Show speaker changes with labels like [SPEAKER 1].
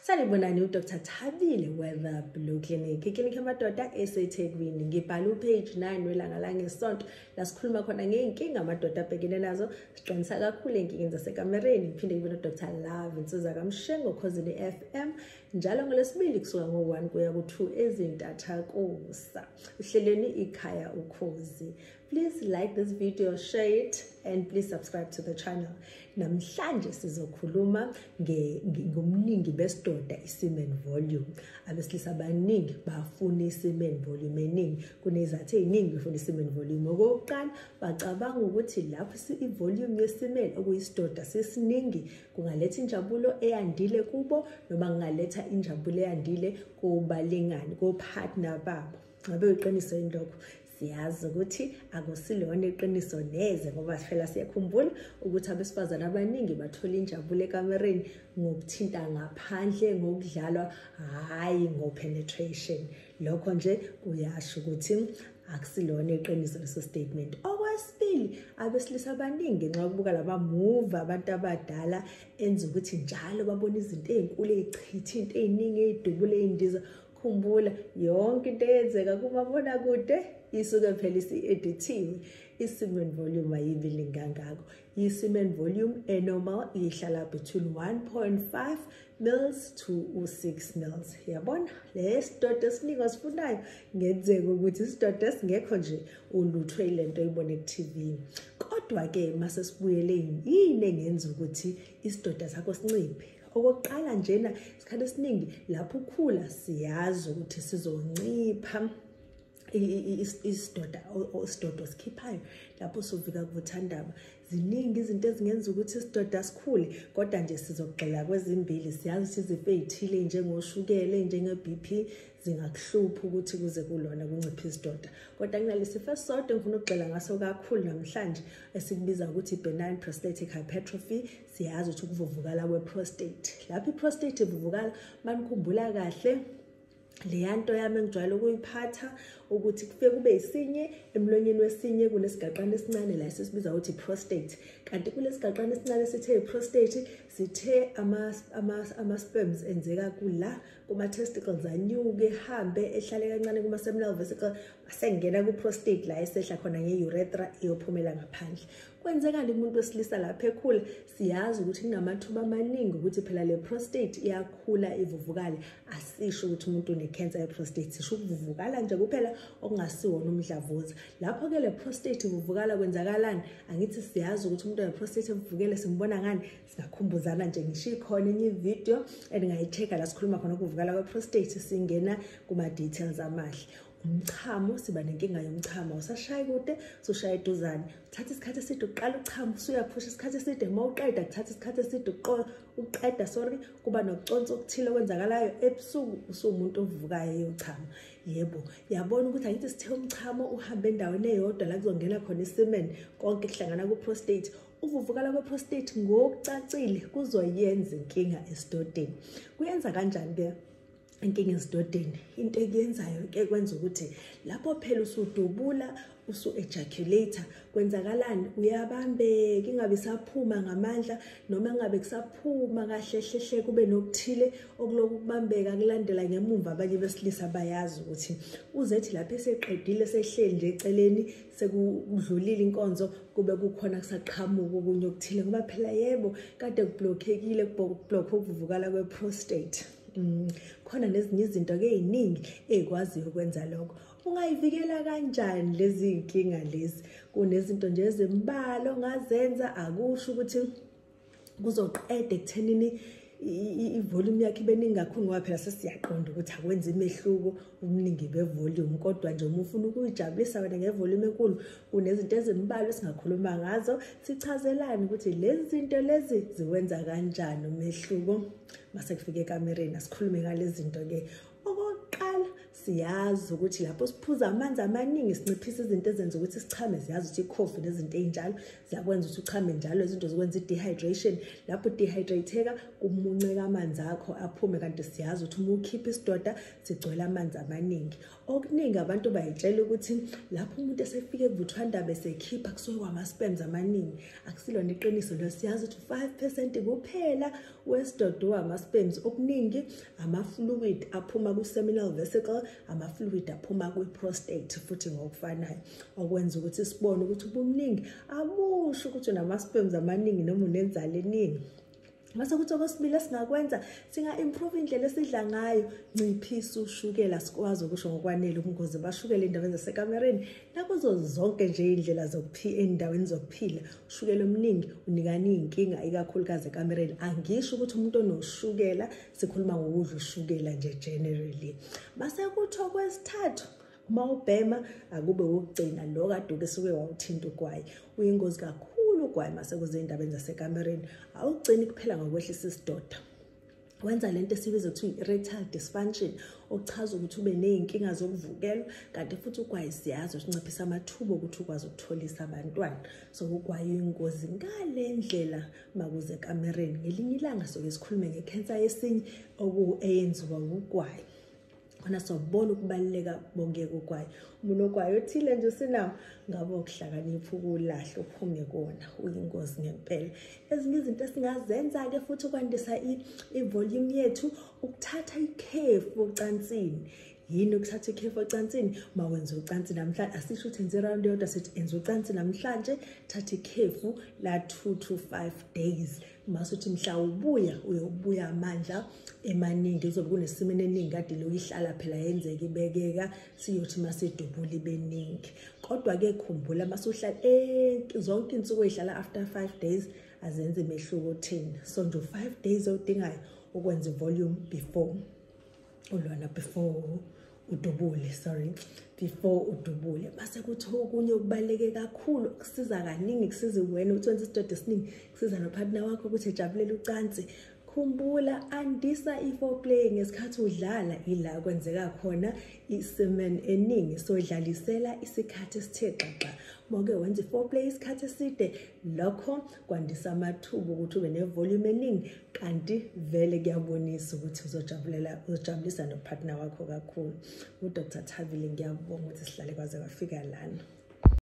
[SPEAKER 1] Sanibonani uDr. Thabile Weather Blue Clinic. Iklinikhi yamadoda eseThekwini. Ngibhala upage 9 welanga la ngesonto la sikhuluma khona ngeenkinga amadoda abhekene nazo. Siqinisa kakhulu eenkingeni zasekamereni. Ngiphinde ngibe noDr. Love insizwa kaMshengo Khosini FM. Njalo ngolesibili kusuka ngo1 kuya ku2 ezintathakusa. Uhlelweni ikhaya ukhozi. Please like this video, share it, and please subscribe to the channel. Namhlanje sizokhuluma ngomningi besidoda semen volume. Abesilisa abaningi bafuna semen volume eningi. Kunezathu eziningi bafuna semen volume. Okokuqala bacabanga ukuthi lapho ivolume yesemen okuyisidoda sesiningi kungaletha injabulo eyandile kubo noma kungaletha injabulo eyandile kubalingani partner babo. Ngabe uqiniso indokho. Siyazi ukuthi akusilona iqiniso neze ngoba phela siyakhumbula ukuthi abesifazana abaningi bathola injabulo ekamereni ngokuthinta ngaphandle ngokudlalwa hayi ngopenetration. Lokho nje kuyasho ukuthi akusilona iqiniso leso statement. Okwesibili abesilisa abaningi nxa ukubuka laba move abantu abadala enza ukuthi njalo babona izinto ezinkulu ezichitha into eziningi ezidubule ezindiza. Khumbula yonke into eyenzeka kumabona kude isuke phela isi-edithiwe. I-semen volume ayibili ngangako. I-semen volume normal ihlala between 1.5 mils to 6 mils. Yabona lesidoda esiningi osifunayo ngenzeka ukuthi isidoda singekho nje ulutho ilento oyibona ku-TV. Kodwa ke mase sibuyele yini engenza ukuthi isidoda sakho sinciphe. Okokuqala njena isikhathi esiningi lapho ukhula siyazi ukuthi sizoncipha isidoda sikhiphayo lapho sovika kuvuthandaba. Ziningi izinto ezingenza ukuthi isidoda sikhule kodwa nje sizogxila kwezimbili. Siyazi ukuthi izifo ezithile njengoshukela njenge-BP zingakuhlupha ukuthi kuze kulona kuncipha isidoda. Kodwa kunalesifo esisodwa ngifuna ukugxila ngaso kakhulu namhlanje esikubiza ukuthi benign prostatic hypertrophy. Siyazi ukuthi ukuvuvukala kweprostate. Lapho iprostate ivuvukala manikhumbula kahle leyanto yami engijwayele ukuyiphatha ukuthi kufike kube isinye emlonyeni wesinye kunesigaxana esincane la sisibiza ukuthi prostate. Kanti kulesigaxana esincane sithe prostate sithe ama sperms enzeka kula kuma testicles anyuke hambe ehlale kancane kuma seminal vesicle asengena ku prostate la esehla khona ngeurethra iyophumela ngaphandle. Kwenzekani umuntu wesilisa lapha ekhula siyazi ukuthi kunamathuba amaningi ukuthi phela le prostate iyakhula ivuvukale. Asisho ukuthi umuntu unecancer yeprostate, sisho ukuvuvukala nje kuphela okungasiwona umdlavuza. Lapho ke le prostate ivuvukala kwenzakalani? Angithi siyazi ukuthi umuntu oneprostate evuvukele simbona ngani? Singakhumbuzana nje ngisho ikhona enye video endingayicheka la sikhuluma khona ukuvuvukala kweprostate singena kuma details amahle. Umchamo siba nenkinga yomchamo usashaya kude soshaya eduzane. Uthatha isikhathi eside uqala uchamo usuyaphusha isikhathi eside mawuqeda kuthatha isikhathi eside uqeda kuba nokuconsa okuthile okwenzakalayo ebusuku usumuntu ovuvukayo eyochama. Yebo yabona ukuthi angithi sithe umchamo uhambe endaweni eyodwa la kuzongena khona isemen konke kuhlangana ku prostate. Uvuvukala kweprostate ngokucacile kuzoyenza inkinga esidodeni. Kuyenza kanjani ke inkinga esidodeni? Into ekuyenzayo ke kwenza ukuthi lapho phela usudubula usu-ejaculator kwenzakalani? Uyabambeka ingabe saphuma ngamandla noma ngabe kusaphuma kahle hle kube nokuthile okuloku kubambeka kulandela ngemumva. Abanye besilisa bayazi ukuthi uzethi lapho eseqedile sehleli nje eceleni sekudlulile inkonzo kube kukhona kusaqhamuka okunye okuthile ngoba phela yebo kade kublockekile ukuvuvukala kweprostate. Khona nezinye izinto ke eziningi ezikwaziyo ukwenza lokho. Ungayivikela kanjani lezi inkinga lezi? Kunezinto nje ezimbalwa ongazenza. Akusho ukuthi kuzoqeda ekuthenini ivolume yakhe ibe ningi kakhulu ngoba phela sesiyaqonda ukuthi akwenza imehluko umningi bevolume. Kodwa nje uma ufuna ukuyijabulisa wena ngevolume enkulu kunezinto ezimbalwa esingakhuluma ngazo. Sichazelani ukuthi lezi zinto lezi ziwenza kanjani umehluko mase kufike ekamereni. Asikhulume ngalezi zinto ke. Okokuqala siyazi ukuthi lapho siphuza amanzi amaningi sinciphisa izinto ezenza ukuthi sichame. Siyazi ukuthi ikhofi nezinto ezinjalo ziyakwenza ukuthi uchame njalo. Izinto zokwenza i-dehydration. Lapho dehydrateka kumunceka amanzi akho aphume. Kanti siyazi ukuthi uma ukhipha isidoda sigcwele amanzi amaningi. okuningi abantu bayitshela ukuthi lapho umuntu esefike evuthwandaba esekhipha kusuke kwama-sperms amaningi. Akusilona iqiniso lo, siyazi ukuthi 5% kuphela wesidoda ama-sperms. Okuningi ama-fluid aphuma ku-seminal vesicle, ama-fluid aphuma kwi-prostate futhi ngokufanayo, okwenza ukuthi sibone ukuthi ubuningi abusho ukuthi unama-sperms amaningi noma unenzalo eningi. Mase kuthi okwesibili esingakwenza, singa-improve indlela esidla ngayo, nciphisa ushukela. Sikwazi ukusho ngokwanele ubungozi bashukela endaweni zasekamereni nakuzo zonke nje indlela endaweni zokuphila. Ushukela omningi unikana iy'nkinga ikakhulukazi ekamereni. Angisho ukuthi umuntu onoshukela, sikhuluma ngokudla ushukela nje generally. Mase kuthi okwesithathu, uma ubhema akube ukugcina lo kade usuke wawuthinta ugwayi. Uyingozi kakhulu ugwayi mase kuze endabeni zasekamereni. Awugcini kuphela ngokwehlisa isidoda, wenza lento esibiza ukuthi erectile dysfunction, okuchaza ukuthi ube ney'nkinga zokuvukelwa, kanti futhi ugwayi siyazi usinciphisa amathuba ukuthi ukwazi ukutholisa abantwana. So ugwayi uyingozi ngale ndlela makuze ekamereni. Ngelinye ilanga soke sikhulume ngekhensa yesinye eyenziwa ugwayi. Khona sobona ukubaluleka bongeke ugwayi. Umuntu ogwayi othile nje usinawo ngabe ukuhlakanipha ukulahla uphume kona, uyingozi ngempela. Ezinye izinto esingazenza-ke futhi ukwandisa i-volume yethu, ukuthatha ikhefu ocansini. Yini ukuthatha ikhefu ocansini? Uma wenza ucansi namhlanje, asisho ukuthi enze round yodwa, sithi enza ucansi namhlanje, thatha ikhefu la 2 to 5 days. Mase uthi mhla uyobuya amandla emaningi, kuzobe kunesimene eningi kade loyihlala phela yenzeka ibekeka, siyothi masedubula ibe ningi. Kodwa-ke khumbula mase uhlala zonke insuku ezihlala after 5 days azenze mehluko otheni. So nje 5 days odingayo ukwenza volume before udubule. Mase kuthi okunye ukubaluleke kakhulu, kusiza kaningi, kusiza wena ukuthi wenze isidoda esiningi, kusiza nopartner wakho ukuthi ejabulele ucansi. Khumbula, andisa i-foreplay ngesikhathi udlala, ila kwenzeka khona i-semen eningi. So dlalisela isikhathi esithe xaxa. Uma-ke wenza i-foreplay isikhathi eside, lokho kwandisa amathuba ukuthi ube ne-volume eningi, kanti vele kuyabonisa ukuthi uzojabulisa nopartner wakho kakhulu. UDr. Thabile ngiyabonga ukuthi sihlale kwaze kwafika lana.